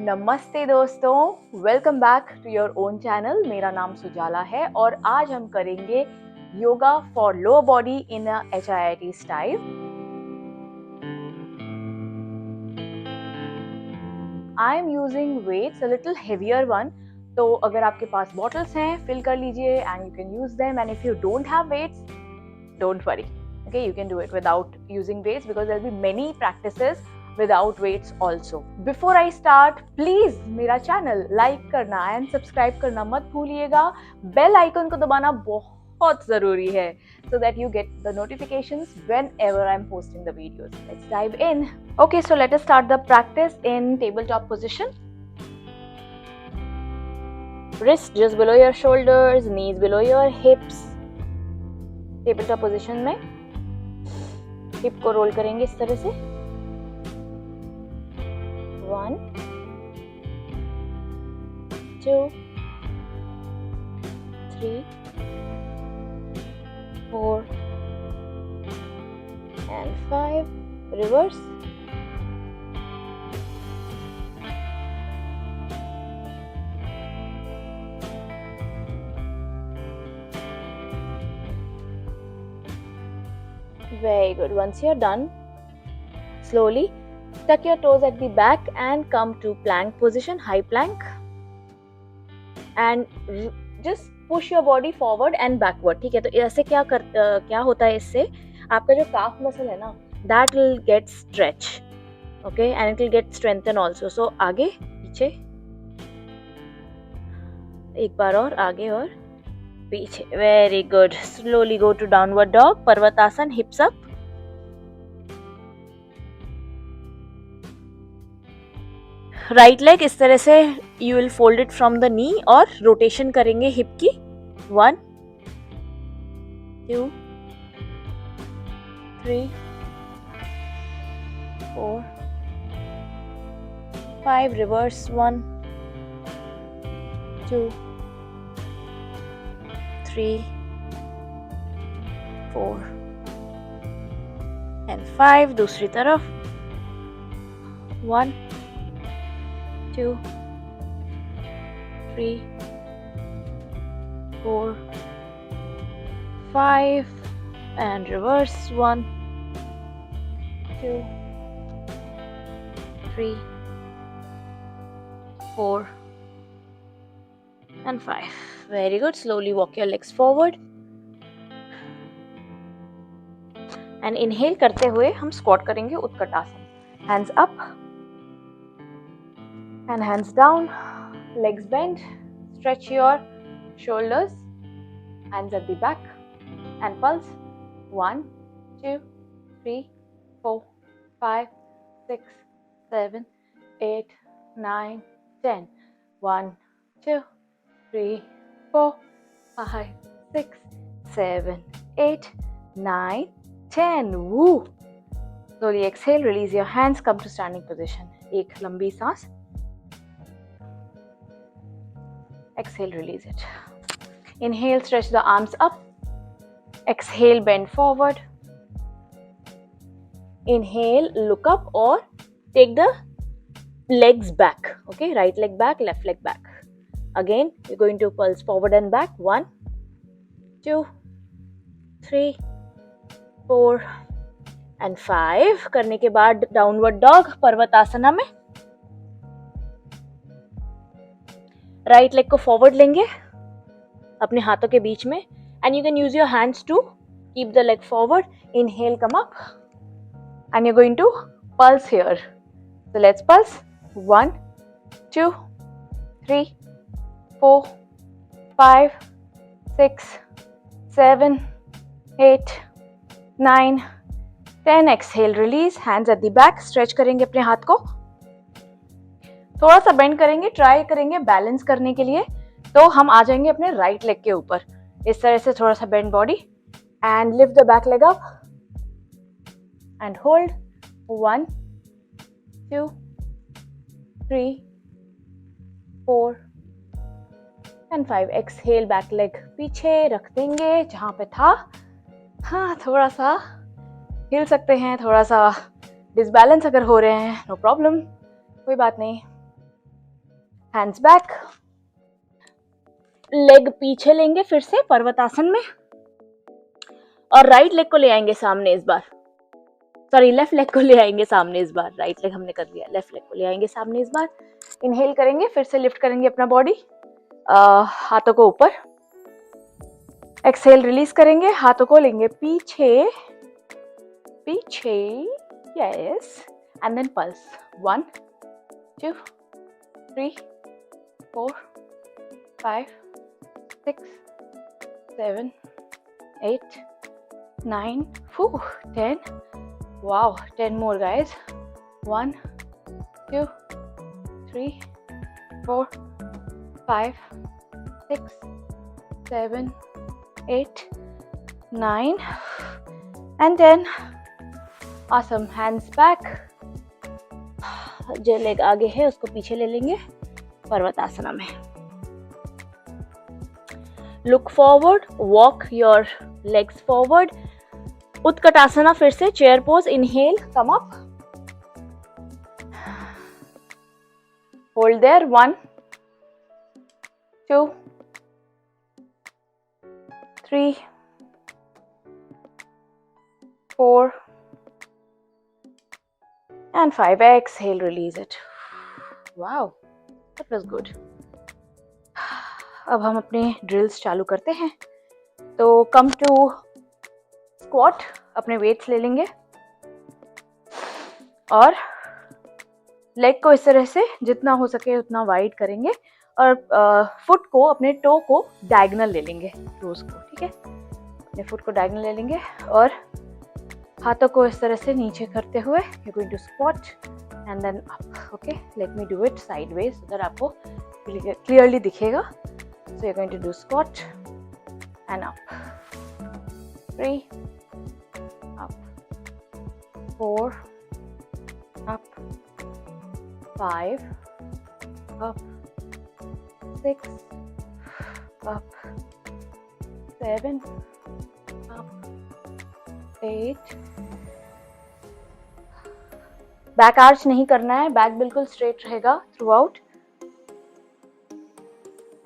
नमस्ते दोस्तों, welcome back to your own channel. मेरा नाम सुजाला है और आज हम करेंगे yoga for lower body in a HIIT style. I am using weights, a little heavier one. तो अगर आपके पास बॉटल्स हैं फिल कर लीजिए and you can use them, and if you don't have weights don't worry, okay, you can do it without using weights because there'll be many practices without weights also. Before I start, please मेरा channel like करना and subscribe करना मत भूलिएगा। Bell icon को दबाना बहुत जरूरी है so that you get the notifications whenever I'm posting the videos. Let's dive in. Okay, so let us start the practice in tabletop position. Wrists just below your shoulders, knees below your hips. Table top position में hip को role करेंगे इस तरह से। 1 2 3 4 and 5. Reverse. Very good. Once you're done, slowly tuck your toes at the back and come to plank position, high plank, and just push your body forward and backward. ठीक है, तो ऐसे क्या होता है, इससे आपका जो calf muscle है ना, that will get stretch, okay, and it will get strengthen also. So आगे पीछे, एक बार और आगे और पीछे। Very good. Slowly go to downward dog, parvatasana, hips up. Right leg इस तरह से you will fold it from the knee और रोटेशन करेंगे हिप की। 1 2 3 4 5. रिवर्स। 1 2 3 4 and 5. दूसरी तरफ। 1 2 3 4 5 and reverse. 1 2 3 4 and 5. Very good. Slowly walk your legs forward and inhale करते हुए हम squat करेंगे Utkatasana. Hands up and hands down, legs bent, stretch your shoulders, hands at the back and pulse. 1 2 3 4 5 6 7 8 9 10. 1 2 3 4 5 6 7 8 9 10. Woo. Slowly exhale, release your hands, come to standing position. एक लंबी सांस। Exhale, release it. Inhale, stretch the arms up. Exhale, bend forward. Inhale, look up or take the legs back. Okay, right leg back, left leg back. Again, you're going to pulse forward and back. 1 2 3 4 and 5. करने के बाद downward dog, पर्वतासना में। Right leg को forward लेंगे अपने हाथों के बीच में, and you can use your hands to keep the leg forward. Inhale, come up and you going to pulse here. So let's pulse. 1 2 3 4 5 6 7 8 9 10. Exhale, release. Hands at the back, stretch करेंगे अपने हाथ को, थोड़ा सा बेंड करेंगे, try करेंगे balance करने के लिए. तो हम आ जाएंगे अपने राइट लेग के ऊपर इस तरह से, थोड़ा सा bend body and lift the back leg up and hold. 1 2 3 4 and 5. Exhale, back leg पीछे रख देंगे जहां पे था. हाँ, थोड़ा सा हिल सकते हैं, थोड़ा सा डिसबैलेंस अगर हो रहे हैं, नो प्रॉब्लम, कोई बात नहीं. हैंड्स बैक, लेग पीछे लेंगे फिर से पर्वतासन में, और राइट लेग को ले आएंगे सामने इस बार, सॉरी लेफ्ट लेग को ले आएंगे सामने इस बार, राइट लेग हमने कर लिया, लेफ्ट लेग को ले आएंगे सामने इस बार। इनहेल करेंगे, फिर से लिफ्ट करेंगे अपना बॉडी, हाथों को ऊपर, एक्सहेल रिलीज करेंगे, हाथों को लेंगे पीछे पीछे, yes, and then pulse 1 2 3 4 5 6 7 8 9 10, wow, 10 more guys, 1 2 3 4 5 6 7 8 9 and 10. Awesome. Hands back. जो लेग आगे है उसको पीछे ले लेंगे पर्वतासना में. Look forward, walk your legs forward. उत्कटासना फिर से, chair pose, inhale, come up. Hold there, 1 2 3 4 and 5. Exhale, release it. Wow, that was good. अब हम अपने ड्रिल्स चालू करते हैं. तो कम टू स्क्वाट, अपने वेट्स ले लेंगे और लेग को इस तरह से जितना हो सके उतना वाइड करेंगे, और फुट को, अपने टो को डायगोनल ले लेंगे, टोज को, ठीक है, अपने फुट को डायगोनल ले लेंगे और हाथों को इस तरह से नीचे करते हुए you going to squat and then up. Okay, let me do it sideways so that आपको क्लियरली दिखेगा. So you going to do squat and up, 3 up, 4 up, 5 up, 6 up, 7 up, 8. Back arch नहीं करना है, back बिल्कुल straight रहेगा throughout.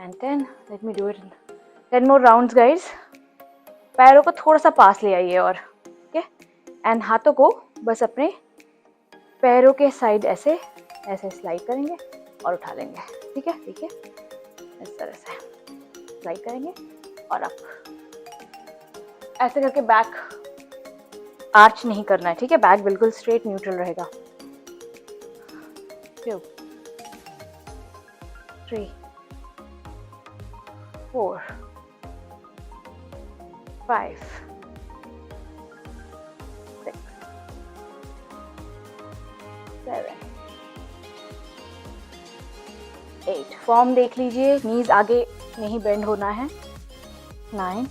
And 10. Let me do it 10 more rounds guys. पैरों को थोड़ा सा पास ले आइए और, ओके, एंड हाथों को बस अपने पैरों के साइड ऐसे ऐसे स्लाइड करेंगे और उठा लेंगे, ठीक है, देखिए इस तरह से स्लाइड करेंगे और अप. ऐसे करके बैक आर्च नहीं करना है, ठीक है, बैक बिल्कुल स्ट्रेट न्यूट्रल रहेगा. 2 3 4 5 6 7 8. फॉर्म देख लीजिए, नीज आगे नहीं बेंड होना है. 9.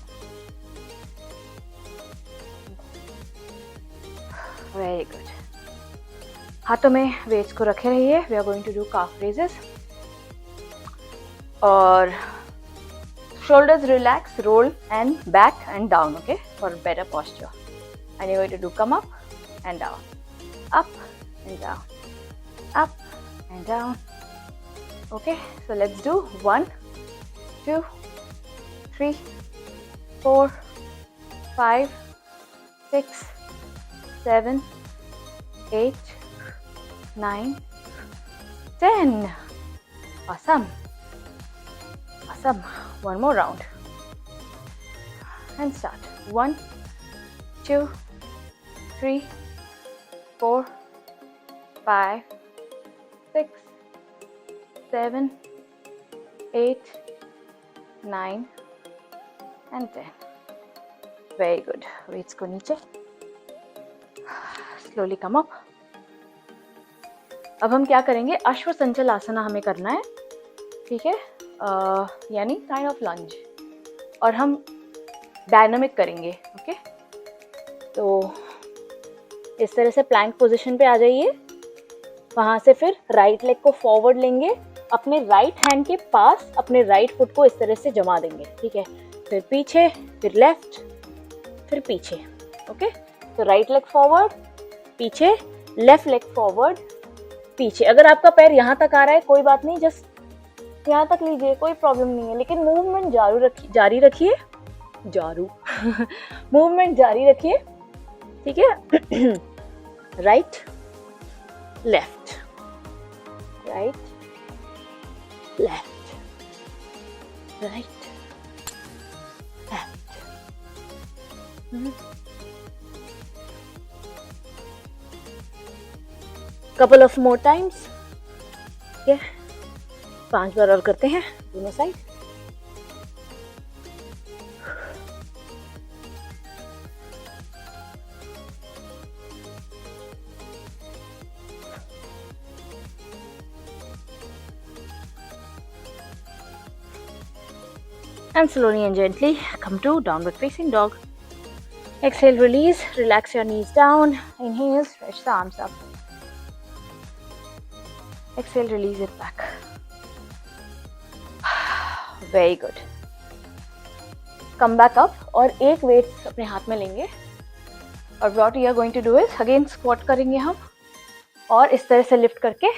Very good. हाथों में वेट्स को रखे रहिए. We are going to do calf raises और shoulders relax, roll and back and down, okay, for better posture. And you're going to do come up and down, up and down, up and down. Okay, so let's do 1 2 3 4 5 6 7 8 9 10. Awesome. Awesome. One more round and start. 1 2 3 4 5 6 7 8 9 and 10. Very good. Weights को नीचे. Slowly come up. अब हम क्या करेंगे, अश्व संचल आसना हमें करना है, ठीक है, यानी काइंड ऑफ लंज, और हम डायनामिक करेंगे. ओके, तो इस तरह से प्लैंक पोजीशन पे आ जाइए. वहाँ से फिर राइट लेग को फॉरवर्ड लेंगे, अपने राइट हैंड के पास अपने राइट फुट को इस तरह से जमा देंगे, ठीक है, फिर पीछे, फिर लेफ्ट, फिर पीछे. ओके, तो राइट लेग फॉरवर्ड, पीछे, लेफ्ट लेग फॉरवर्ड, पीछे. अगर आपका पैर यहाँ तक आ रहा है कोई बात नहीं, जस्ट यहाँ तक लीजिए, कोई प्रॉब्लम नहीं है, लेकिन मूवमेंट जारी रखिए मूवमेंट जारी रखिए, ठीक है। Right left, right left, right left. Couple of more times, ठीक है, 5 बार और करते हैं दोनों side. And slowly and gently come to downward facing dog. Exhale, release, relax your knees down. Inhale, stretch the arms up. Exhale, release it back. Very good. Come back up और एक weight अपने हाथ में लेंगे और what we are going to do is again squat करेंगे हम और इस तरह से lift करके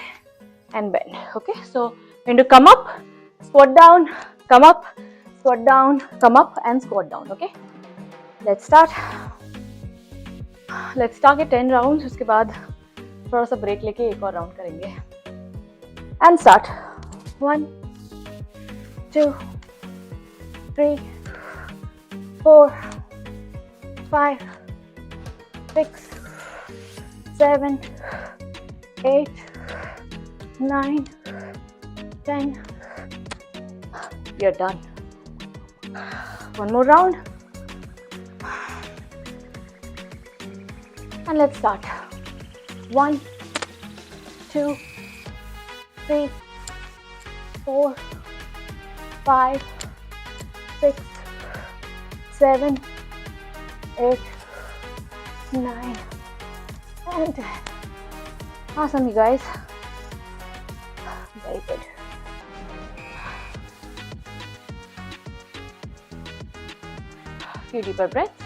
and bend. Okay, so going to come up, squat down, come up, squat down, come up and squat down. Okay, let's start. Let's target 10 rounds. उसके बाद थोड़ा सा break लेके एक और round करेंगे. And start. 1, 2, 3, 4, 5, 6, 7, 8, 9, 10. You're done. One more round. And let's start. 1, 2, 3, 4, 5, 6, 7, 8, 9, and 10. Awesome, you guys. Very good. Few deeper breaths.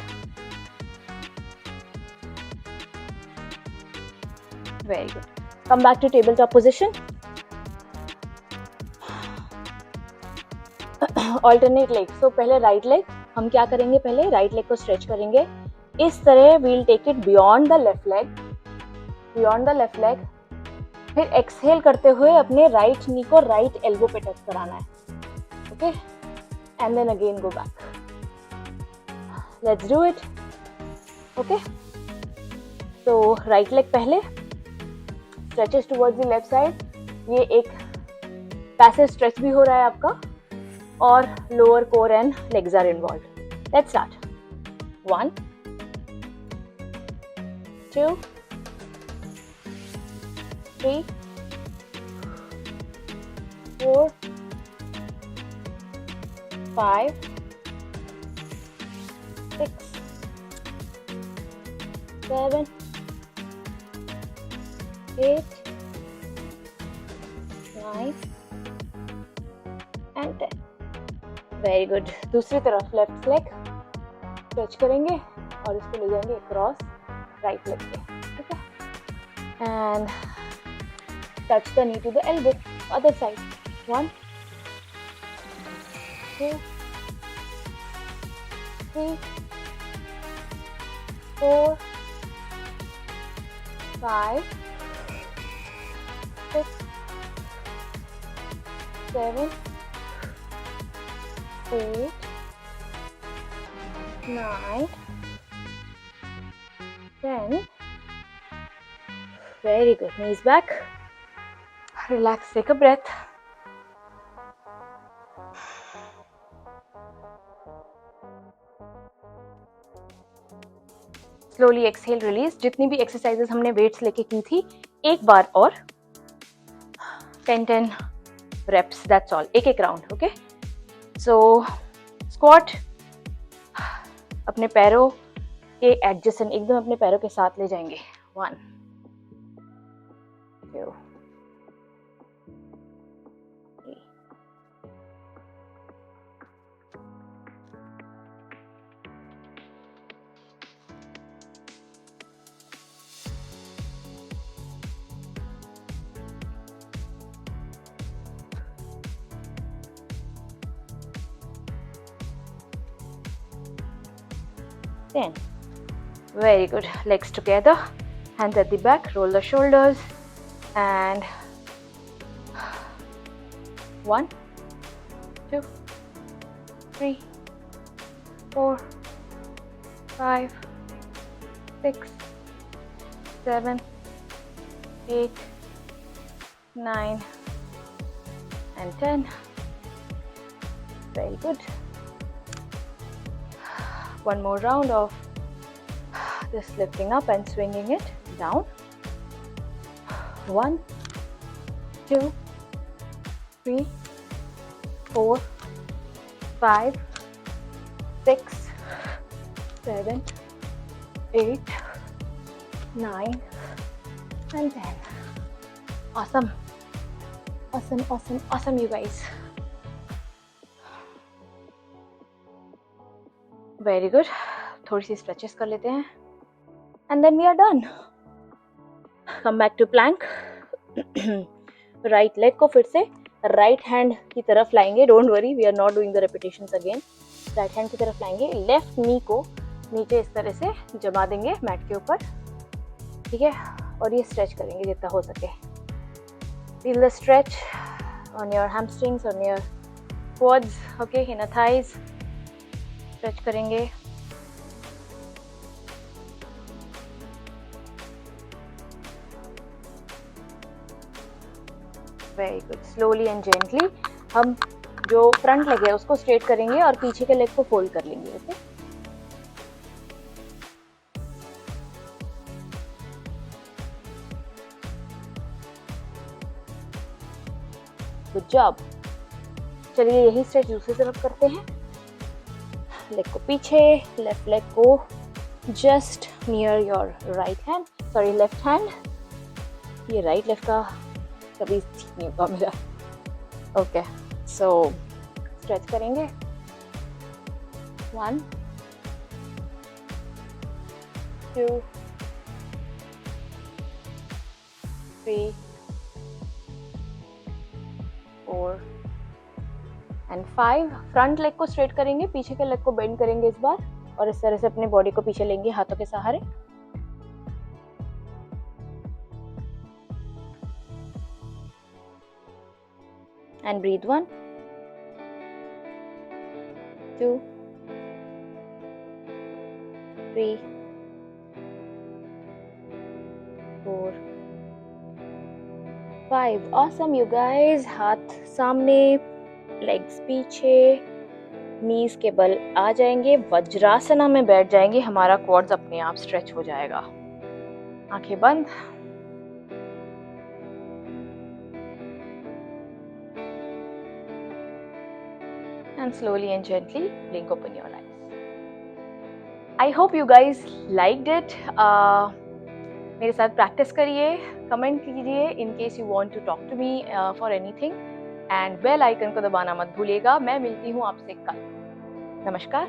Very good. Come back to tabletop position. Alternate leg. So पहले right leg हम क्या करेंगे, पहले right leg को stretch करेंगे इस तरह. We'll take it beyond the left leg. फिर exhale करते हुए अपने right knee को right elbow पे touch कराना है. Okay, and then again go back. Let's do it. Okay, so right leg पहले stretches towards the left side. ये एक passive stretch भी हो रहा है आपका और lower core and legs are involved. Let's start. 1, 2, 3, 4, 5, 6, 7, 8, 9 and 10. Very good. दूसरी तरफ लेफ्ट लेग स्ट्रेच करेंगे और इसको ले जाएंगे अक्रॉस राइट लेग पे. ठीक है, and touch the knee to the elbow. Other side. 1, 2, 3, 4, 5, 6, 7, 8, 9, 10. Very good. Knees back. Relax. Take a breath. Slowly exhale, release. जितनी भी exercises हमने weights लेके की थी, एक बार और 10 reps. That's all. एक round. Okay. So squat. अपने पैरों के एडजेसेंट एकदम अपने पैरों के साथ ले जाएंगे. 1, 2, 3. 10. Very good. Legs together, hands at the back, roll the shoulders, and 1, 2, 3, 4, 5, 6, 7, 8, 9, and 10. Very good. One more round of just lifting up and swinging it down. 1, 2, 3, 4, 5, 6, 7, 8, 9, and 10. Awesome. Awesome, awesome, awesome, you guys. Very good. थोड़ी सी stretches कर लेते हैं. And then we are done. Come back to plank. Right leg को फिर से right hand की तरफ लाएंगे. Don't worry, we are not doing the repetitions again. Right hand की तरफ लाएंगे. Left knee को नीचे इस तरह से जमा देंगे मैट के ऊपर. ठीक है, और ये stretch करेंगे जितना हो सके. Feel the stretch on your hamstrings, on your quads, okay, inner thighs. Stretch करेंगे. Very good. Slowly and gently हम जो फ्रंट लेग है उसको स्ट्रेट करेंगे और पीछे के लेग को फोल्ड कर लेंगे. Okay, good job. चलिए यही स्ट्रेच दूसरी तरफ करते हैं. लेग को पीछे, लेफ्ट लेग को just near your right hand, sorry left hand. ये राइट लेफ्ट का कभी ठीक नहीं होगा मेरा. ओके, सो स्ट्रेच करेंगे. 1, 2, 3, 4 and 5. फ्रंट लेग को स्ट्रेट करेंगे, पीछे के लेग को बेंड करेंगे इस बार, और इस तरह से अपने बॉडी को पीछे लेंगे हाथों के सहारे. And breathe. 1, 2, 3, 4, 5. Awesome, you guys. हाथ सामने, लेग्स पीछे, नीज के बल आ जाएंगे. वज्रासना में बैठ जाएंगे. हमारा क्वाड्स अपने आप स्ट्रेच हो जाएगा. आंखें बंद. And slowly and gently blink open your eyes. I hope you guys liked it. मेरे साथ प्रैक्टिस करिए, कमेंट कीजिए in case you want to talk to me for anything. And bell icon को दबाना मत भूलिएगा. मैं मिलती हूँ आपसे कल. नमस्कार.